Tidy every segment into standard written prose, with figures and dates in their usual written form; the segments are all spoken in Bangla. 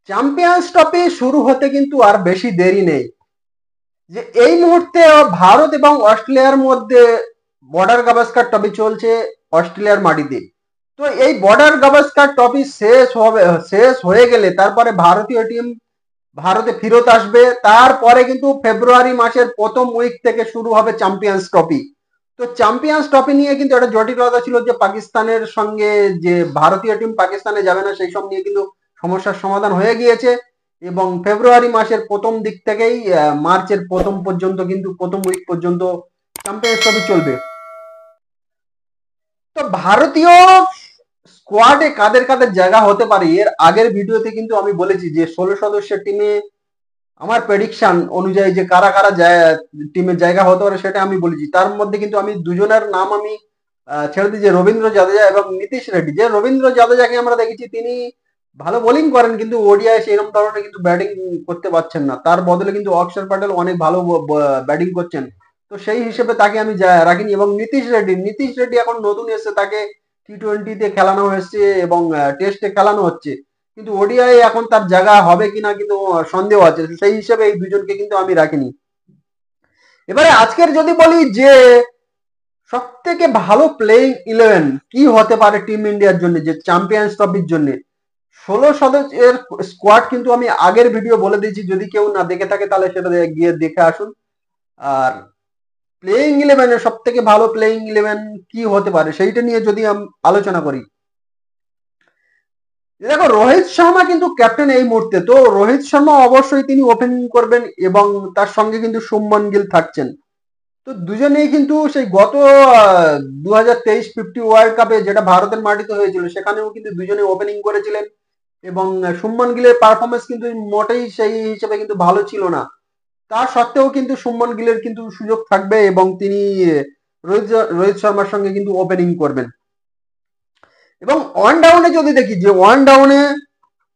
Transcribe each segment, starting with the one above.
চ্যাম্পিয়ন্স ট্রফি শুরু হতে কিন্তু আর বেশি দেরি নেই। যে এই মুহূর্তে ভারত এবং অস্ট্রেলিয়ার মধ্যে বর্ডার গাভাস্কার ট্রফি চলছে অস্ট্রেলিয়ার মাটিতে। তো এই বর্ডার গাভাস্কার ট্রফি শেষ হয়ে গেলে তারপরে ভারতীয় টিম ভারতে ফেরত আসবে। তারপরে কিন্তু ফেব্রুয়ারি মাসের প্রথম উইক থেকে শুরু হবে চ্যাম্পিয়ন্স ট্রফি। তো চ্যাম্পিয়ন্স ট্রফি নিয়ে কিন্তু একটা জটিলতা ছিল যে পাকিস্তানের সঙ্গে যে ভারতীয় টিম পাকিস্তানে যাবে না সেই সব নিয়ে কিন্তু সমস্যার সমাধান হয়ে গিয়েছে। এবং ফেব্রুয়ারি মাসের প্রথম দিক থেকেই মার্চের প্রথম পর্যন্ত কিন্তু প্রথম উইক পর্যন্ত চ্যাম্পিয়ন্স ট্রফি চলবে। তো ভারতীয় স্কোয়াডে কাদের কাদের জায়গা হতে পারে এর আগের ভিডিওতে কিন্তু আমি বলেছি যে 16 সদস্যের টিমে আমার প্রেডিকশন অনুযায়ী যে কারা কারা টিমের জায়গা হতে পারে সেটা আমি বলেছি। তার মধ্যে কিন্তু আমি দুজনের নাম আমি ছেড়ে দিই, যে রবীন্দ্র জাদেজা এবং নীতিশ রেড্ডি। যে রবীন্দ্র জাদেজাকে আমরা দেখেছি তিনি ভালো বোলিং করেন কিন্তু ওডিআই সেরকম ধরনের কিন্তু ব্যাটিং করতে পারছেন না, তার বদলে কিন্তু অক্ষর প্যাটেল অনেক ভালো ব্যাটিং করছেন। তো সেই হিসেবে তাকে আমি রাখিনি। এবং নীতিশ রেড্ডি এখন নতুন এসেছে, তাকে টি-20-তে খেলানো হয়েছে এবং টেস্টে খেলানো হচ্ছে, কিন্তু ওডিআই এখন তার জায়গা হবে কিনা কিন্তু সন্দেহ আছে। সেই হিসেবে এই দুজনকে কিন্তু আমি রাখিনি। এবারে আজকের যদি বলি যে সব থেকে ভালো প্লেইং 11 কি হতে পারে টিম ইন্ডিয়ার জন্য যে চ্যাম্পিয়ন্স ট্রফির জন্য, 16 সদস্যের স্কোয়াড কিন্তু আমি আগের ভিডিও বলে দিয়েছি, যদি কেউ না দেখে থাকে তাহলে সেটা গিয়ে দেখে আসুন। আর প্লেইং 11 সব থেকে ভালো প্লেইং 11 কি হতে পারে সেইটা নিয়ে যদি আলোচনা করি, দেখো রোহিত শর্মা কিন্তু ক্যাপ্টেন এই মুহূর্তে। তো রোহিত শর্মা অবশ্যই তিনি ওপেনিং করবেন এবং তার সঙ্গে কিন্তু শুভমান গিল থাকছেন। তো দুজনেই কিন্তু সেই গত 2023 ফিফটি ওয়ার্ল্ড কাপে যেটা ভারতের মাটিতে হয়েছিল সেখানেও কিন্তু দুজনে ওপেনিং করেছিলেন। এবং শুভমান গিলের পারফরমেন্স কিন্তু মোটেই সেই হিসেবে কিন্তু ভালো ছিল না। তা সত্ত্বেও কিন্তু শুভমান গিলের কিন্তু সুযোগ থাকবে এবং তিনি রোহিত শর্মার সঙ্গে কিন্তু ওপেনিং করবেন। এবং ওয়ান ডাউনে যদি দেখি যে ওয়ান ডাউনে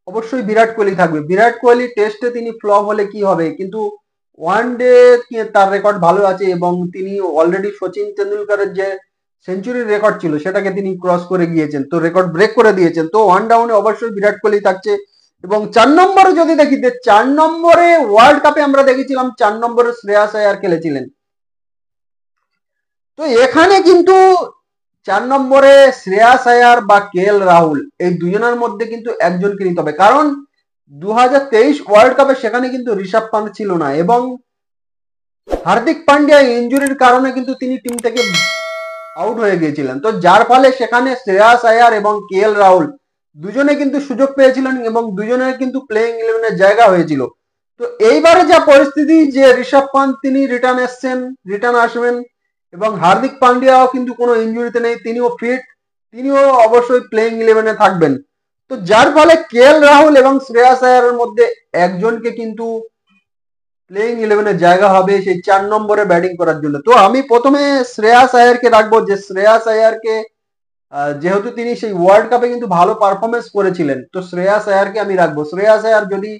অবশ্যই বিরাট কোহলি থাকবে। বিরাট কোহলি টেস্টে তিনি ফ্লপ হলে কি হবে, কিন্তু ওয়ান ডে তার রেকর্ড ভালো আছে এবং তিনি অলরেডি সচিন তেন্ডুলকারের যে সেঞ্চুরির রেকর্ড ছিল সেটাকে তিনি ক্রস করে গিয়েছেন, তো রেকর্ড ব্রেক করে দিয়েছেন। তো ওয়ান ডাউনে অবশ্যই বিরাট কোহলি থাকছে। এবং 4 নম্বরে যদি দেখি, 4 নম্বরে ওয়ার্ল্ড কাপে আমরা দেখেছিলাম 4 নম্বরে শ্রেয়াস আয়ার খেলেছিলেন। তো এখানে কিন্তু 4 নম্বরে শ্রেয়াস আয়ার বা KL রাহুল এই দুজনের মধ্যে কিন্তু একজনকে নিতে হবে, কারণ 2023 ওয়ার্ল্ড কাপে সেখানে কিন্তু ঋষভ পান্ত ছিল না এবং হার্দিক পান্ডিয়া ইঞ্জুরির কারণে কিন্তু তিনি টিম থেকে আউট হয়ে গিয়েছিলেন। তো যার ফলে সেখানে শ্রেয়াস আয়ার এবং KL রাহুল দুজনে কিন্তু সুযোগ পেয়েছিলেন এবং দুজনের কিন্তু প্লেইং 11-এর জায়গা হয়েছিল। তো এইবারে যা পরিস্থিতি যে ঋষভ পান্ত তিনি রিটার্ন আসবেন এবং হার্দিক পান্ডিয়াও কিন্তু কোনো ইঞ্জুরিতে নেই, তিনিও ফিট, তিনিও অবশ্যই প্লেইং 11-এ থাকবেন। তো যার ফলে KL রাহুল এবং শ্রেয়াস আয়ারের মধ্যে একজনকে কিন্তু প্লেইং 11-এর জায়গা হবে সেই 4 নম্বরে ব্যাটিং করার জন্য। তো আমি প্রথমে শ্রেয়াস আয়ারকে রাখবো, যে শ্রেয়াস আয়ারকে যেহেতু তিনি সেই ওয়ার্ল্ড কাপে কিন্তু ভালো পারফরমেন্স করেছিলেন, তো শ্রেয়াস আয়ারকে আমি রাখবো। শ্রেয়াস আয়ার যদি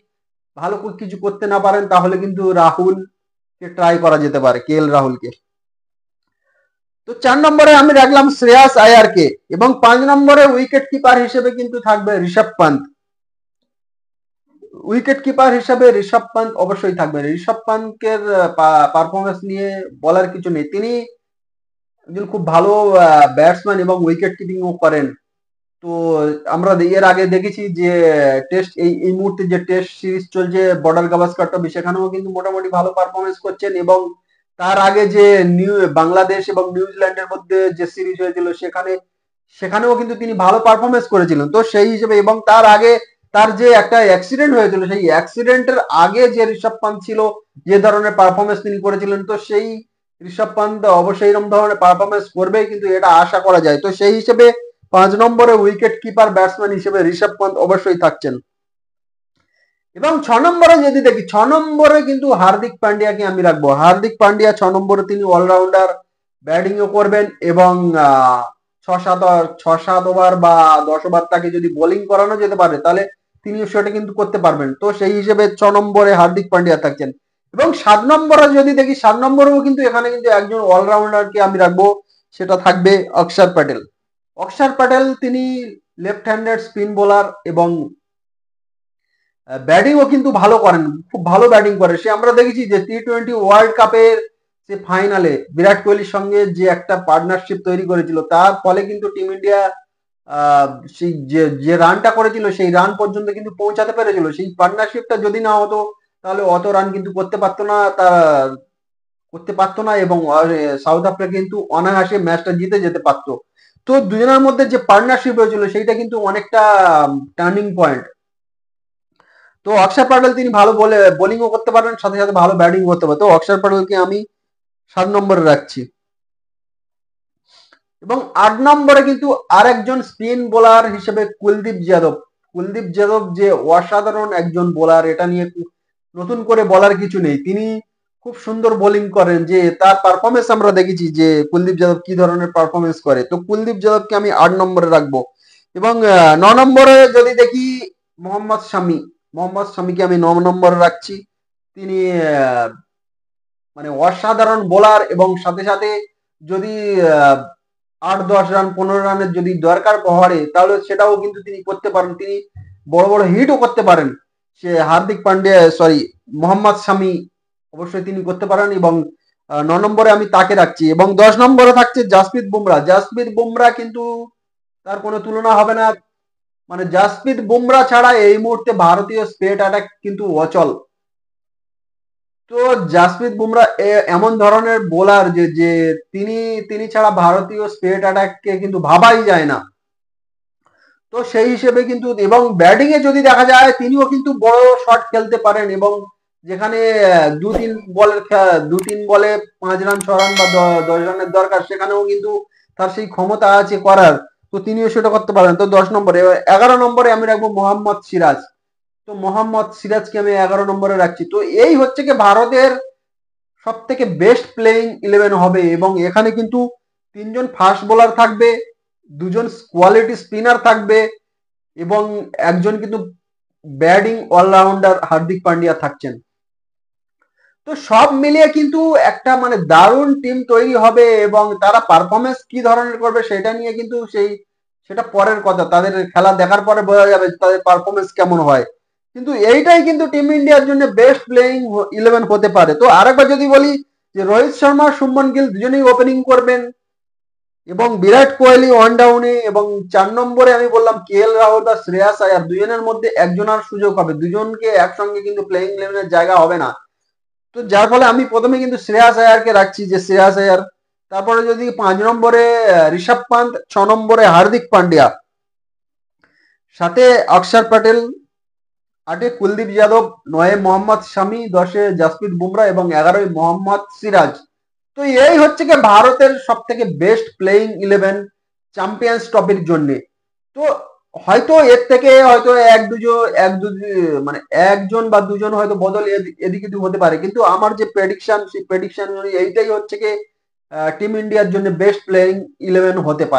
ভালো কিছু করতে না পারেন তাহলে কিন্তু রাহুলকে ট্রাই করা যেতে পারে, KL রাহুলকে। তো 4 নম্বরে আমি রাখলাম শ্রেয়াস আয়ারকে এবং 5 নম্বরে উইকেট কিপার হিসেবে কিন্তু থাকবে ঋষভ পান্ত। উইকেট কিপার হিসাবে ঋষভ পান্ত অবশ্যই থাকবে। ঋষভ পান্তের পারফরমেন্স নিয়ে বলার কিছু নেই, তিনি একজন খুব ভালো ব্যাটসম্যান এবং উইকেট কিপিংও করেন। তো আমরা এর আগে দেখেছি যে টেস্ট এই মুহূর্তে যে টেস্ট সিরিজ চলছে বর্ডার গাভাস্কার ট্রফি, সেখানেও কিন্তু মোটামুটি ভালো পারফরমেন্স করছেন। এবং তার আগে যে বাংলাদেশ এবং নিউজিল্যান্ডের মধ্যে যে সিরিজ হয়েছিল সেখানেও কিন্তু তিনি ভালো পারফরমেন্স করেছিলেন। তো সেই হিসেবে এবং তার আগে তার যে একটা অ্যাক্সিডেন্ট হয়েছিল সেই অ্যাক্সিডেন্টের আগে যে ঋষভ পান্ত ছিল, যে ধরনের পারফরমেন্স তিনি করেছিলেন, তো সেই ঋষভ পান্ত অবশ্যই এরকম ধরনের পারফরমেন্স করবে কিন্তু এটা আশা করা যায়। তো সেই হিসেবে 5 নম্বরে উইকেট কিপার ব্যাটসম্যান হিসেবে ঋষভ পান্ত অবশ্যই থাকছেন। এবং 6 নম্বরে যদি দেখি, 6 নম্বরে কিন্তু হার্দিক পান্ডিয়াকে আমি রাখবো। হার্দিক পান্ডিয়া 6 নম্বরে তিনি অলরাউন্ডার, ব্যাটিংও করবেন এবং 6-7 ওভার বা 10 ওভার তাকে যদি বোলিং করানো যেতে পারে তাহলে তিনিও সেটা কিন্তু করতে পারবেন। তো সেই হিসেবে 6 নম্বরে হার্দিক পান্ডিয়া থাকছেন। এবং 7 নম্বরে যদি দেখি, 7 নম্বরেও কিন্তু এখানে কিন্তু একজন অলরাউন্ডারকে আমি রাখবো, সেটা থাকবে অক্ষর প্যাটেল। অক্ষর প্যাটেল তিনি লেফট হ্যান্ডেড স্পিন বোলার এবং ব্যাটিংও কিন্তু ভালো করেন, খুব ভালো ব্যাটিং করে সে। আমরা দেখেছি যে T20 ওয়ার্ল্ড কাপের যে ফাইনালে বিরাট কোহলির সঙ্গে যে একটা পার্টনারশিপ তৈরি করেছিল, তার ফলে কিন্তু টিম ইন্ডিয়া আহ, সেই যে যে রানটা করেছিল সেই রান পর্যন্ত কিন্তু পৌঁছাতে পেরেছিল। সেই পার্টনারশিপটা যদি না হতো তাহলে অত রান কিন্তু করতে পারতো না এবং সাউথ আফ্রিকা কিন্তু অনায়াসে ম্যাচটা জিতে যেতে পারতো। তো দুজনের মধ্যে যে পার্টনারশিপ হয়েছিল সেইটা কিন্তু অনেকটা টার্নিং পয়েন্ট। তো অক্ষর প্যাটেল তিনি ভালো বোলিংও করতে পারেন, সাথে সাথে ভালো ব্যাটিং করতে পারেন। তো অক্ষর প্যাটেলকে আমি 7 নম্বরে রাখছি। এবং 8 নম্বরে কিন্তু আরেকজন স্পিন বোলার হিসেবে কুলদীপ যাদব। কুলদীপ যাদব যে অসাধারণ একজন বোলার, এটা নিয়ে নতুন করে বলার কিছু নেই। তিনি খুব সুন্দর বোলিং করেন, যে তার পারফরমেন্স আমরা দেখেছি যে কুলদীপ যাদব কি ধরনের পারফরমেন্স করে। তো কুলদীপ যাদবকে আমি 8 নম্বরে রাখবো। এবং 9 নম্বরে যদি দেখি মোহাম্মদ শামি। মোহাম্মদ শামিকে আমি 9 নম্বরে রাখছি। তিনি আহ, মানে অসাধারণ বোলার এবং সাথে সাথে যদি 8-10 রান 15 রানের যদি দরকার পড়ে তাহলে সেটাও কিন্তু তিনি করতে পারেন। তিনি বড় বড় হিটও করতে পারেন। সে হার্দিক পান্ডিয়া, সরি, মোহাম্মদ শামি অবশ্যই তিনি করতে পারেন। এবং 9 নম্বরে আমি তাকে রাখছি। এবং 10 নম্বরে থাকছে জাসপ্রীত বুমরা। জাসপ্রীত বুমরা কিন্তু তার কোনো তুলনা হবে না। মানে জাসপ্রীত বুমরা ছাড়া এই মুহূর্তে ভারতীয় স্টেট অ্যাটাক কিন্তু অচল। তো জাসপ্রীত বুমরা এমন ধরনের বোলার যে যে তিনি তিনি ছাড়া ভারতীয় স্টেট অ্যাটাককে কিন্তু ভাবাই যায় না। তো সেই হিসেবে কিন্তু, এবং ব্যাটিং এ যদি দেখা যায় তিনিও কিন্তু বড় শট খেলতে পারেন। এবং যেখানে 2-3 বলে 5 রান 6 রান বা 10 রানের দরকার, সেখানেও কিন্তু তার সেই ক্ষমতা আছে করার। তো তিনিও সেটা করতে পারেন। তো 10 নম্বরে। 11 নম্বরে আমি রাখবো মোহাম্মদ সিরাজ। তো মোহাম্মদ সিরাজকে আমি 11 নম্বরে রাখছি। তো এই হচ্ছে কি ভারতের সব থেকে বেস্ট প্লেইং 11 হবে। এবং এখানে কিন্তু 3জন ফাস্ট বোলার থাকবে, 2জন কোয়ালিটি স্পিনার থাকবে এবং একজন কিন্তু ব্যাটিং অলরাউন্ডার হার্দিক পান্ডিয়া থাকছেন। তো সব মিলিয়ে কিন্তু একটা মানে দারুণ টিম তৈরি হবে। এবং তারা পারফরমেন্স কি ধরনের করবে সেটা নিয়ে কিন্তু সেটা পরের কথা, তাদের খেলা দেখার পরে বোঝা যাবে তাদের পারফরমেন্স কেমন হয়। কিন্তু এইটাই কিন্তু টিম ইন্ডিয়ার জন্য বেস্ট প্লেইং 11 হতে পারে। তো আরেকবার যদি বলি যে রোহিত শর্মা শুভমান গিল দুজনেই ওপেনিং করবেন এবং বিরাট কোহলি ওয়ান ডাউনে। এবং 4 নম্বরে আমি বললাম KL রাহুল বা শ্রেয়াস আয়ার, দুজনের মধ্যে একজনের সুযোগ হবে, দুজনকে একসঙ্গে কিন্তু প্লেইং ইলেভেনের জায়গা হবে না। তো যার ফলে আমি প্রথমে কিন্তু শ্রেয়াস আয়ারকে রাখছি, যে শ্রেয়াস আয়ার। তারপরে যদি 5 নম্বরে ঋষভ পান্ত, 6 নম্বরে হার্দিক পান্ডিয়া, সাথে অক্ষর প্যাটেল, 8-এ কুলদীপ যাদব, 9-এ মোহাম্মদ শামি, 10-এ জাসপ্রীত বুমরা এবং 11-ই মোহাম্মদ সিরাজ। তো এই হচ্ছে কি ভারতের সব থেকে বেস্ট প্লেইং 11 চ্যাম্পিয়ন্স ট্রফির জন্য। তো হয়তো এর থেকে হয়তো মানে একজন বা দুজন হয়তো বদল এদিক ওদিক হতে পারে, কিন্তু আমার যে প্রেডিকশন সেই প্রেডিকশন এইটাই হচ্ছে কি টিম ইন্ডিয়ার জন্য বেস্ট প্লেইং 11 হতে পারে।